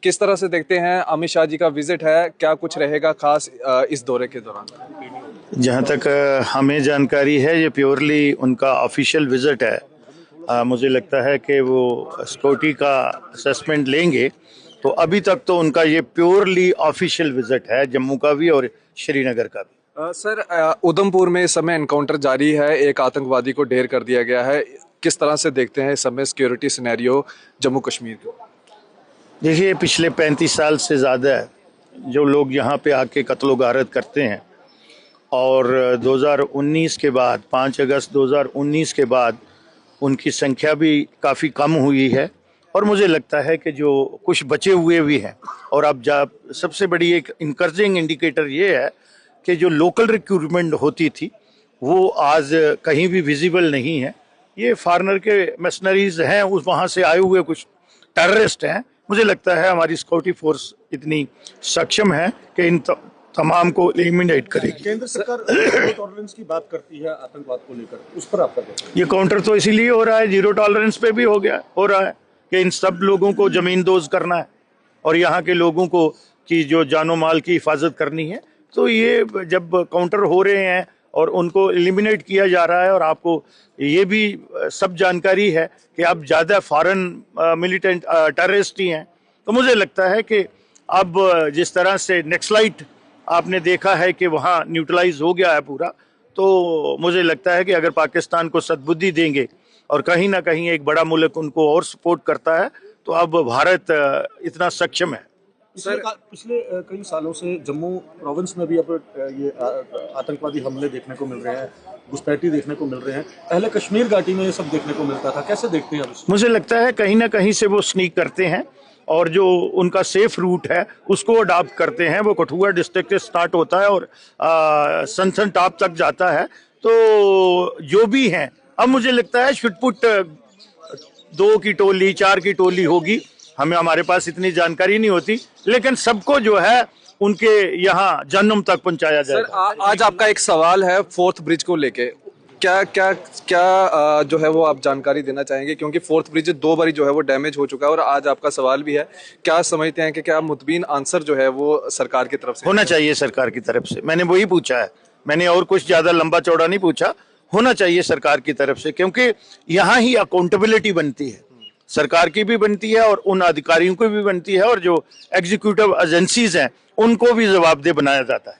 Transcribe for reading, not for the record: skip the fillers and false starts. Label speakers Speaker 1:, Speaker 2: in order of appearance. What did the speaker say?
Speaker 1: किस तरह से देखते हैं अमित शाह जी का विजिट है, क्या कुछ रहेगा खास इस दौरे के दौरान?
Speaker 2: जहाँ तक हमें जानकारी है, ये प्योरली उनका ऑफिशियल विजिट है। मुझे लगता है कि वो सिक्योरिटी का असेसमेंट लेंगे, तो अभी तक तो उनका ये प्योरली ऑफिशियल विजिट है, जम्मू का भी और श्रीनगर का भी।
Speaker 1: सर, उधमपुर में इस समय एनकाउंटर जारी है, एक आतंकवादी को ढेर कर दिया गया है। किस तरह से देखते हैं इस समय सिक्योरिटी सिनेरियो जम्मू कश्मीर को?
Speaker 2: देखिए, पिछले 35 साल से ज़्यादा जो लोग यहाँ पे आके कत्लो गारत करते हैं, और 2019 के बाद 5 अगस्त 2019 के बाद उनकी संख्या भी काफ़ी कम हुई है। और मुझे लगता है कि जो कुछ बचे हुए भी हैं, और अब जब सबसे बड़ी एक इनकरेजिंग इंडिकेटर ये है कि जो लोकल रिक्रूटमेंट होती थी वो आज कहीं भी विजिबल नहीं है। ये फॉरेनर के मशीनरीज हैं, उस वहाँ से आए हुए कुछ टेररिस्ट हैं। मुझे लगता है हमारी सिक्योरिटी फोर्स इतनी सक्षम है कि इन तमाम को एलिमिनेट करेगी।
Speaker 3: केंद्र सरकार जीरो टॉलरेंस की बात करती है आतंकवाद को लेकर, उस पर आपका क्या?
Speaker 2: ये काउंटर तो इसीलिए हो रहा है, जीरो टॉलरेंस पे भी हो रहा है कि इन सब लोगों को जमींदोज करना है और यहाँ के लोगों को की जो जानो माल की हिफाजत करनी है। तो ये जब काउंटर हो रहे हैं और उनको एलिमिनेट किया जा रहा है, और आपको ये भी सब जानकारी है कि अब ज़्यादा फॉरेन मिलिटेंट टेररिस्ट ही हैं, तो मुझे लगता है कि अब जिस तरह से नक्सलाइट आपने देखा है कि वहाँ न्यूट्रलाइज हो गया है पूरा, तो मुझे लगता है कि अगर पाकिस्तान को सद्बुद्धि देंगे और कहीं ना कहीं एक बड़ा मुल्क उनको और सपोर्ट करता है, तो अब भारत इतना सक्षम है।
Speaker 3: पिछले कई सालों से जम्मू प्रोविंस में भी अब ये आतंकवादी हमले देखने को मिल रहे हैं, घुसपैठी देखने को मिल रहे हैं। पहले कश्मीर घाटी में ये सब देखने को मिलता था, कैसे देखते हैं अब?
Speaker 2: मुझे लगता है कहीं ना कहीं से वो स्नीक करते हैं, और जो उनका सेफ रूट है उसको अडॉप्ट करते हैं। वो कठुआ डिस्ट्रिक्ट से स्टार्ट होता है और सनसन टॉप तक जाता है। तो जो भी हैं, अब मुझे लगता है छुटपुट 2 की टोली 4 की टोली होगी, हमारे पास इतनी जानकारी नहीं होती, लेकिन सबको जो है उनके यहाँ जन्म तक पहुंचाया जाए।
Speaker 1: आज आपका एक सवाल है फोर्थ ब्रिज को लेके, क्या क्या क्या जो है वो आप जानकारी देना चाहेंगे, क्योंकि फोर्थ ब्रिज 2 बारी जो है वो डैमेज हो चुका है, और आज आपका सवाल भी है। क्या समझते हैं कि क्या मुतबीन आंसर जो है वो सरकार की तरफ से
Speaker 2: होना चाहिए? सरकार की तरफ से मैंने वही पूछा है, मैंने और कुछ ज्यादा लंबा चौड़ा नहीं पूछा। होना चाहिए सरकार की तरफ से, क्योंकि यहाँ ही अकाउंटेबिलिटी बनती है, सरकार की भी बनती है और उन अधिकारियों को भी बनती है, और जो एग्जीक्यूटिव एजेंसीज हैं उनको भी जवाबदेह बनाया जाता है।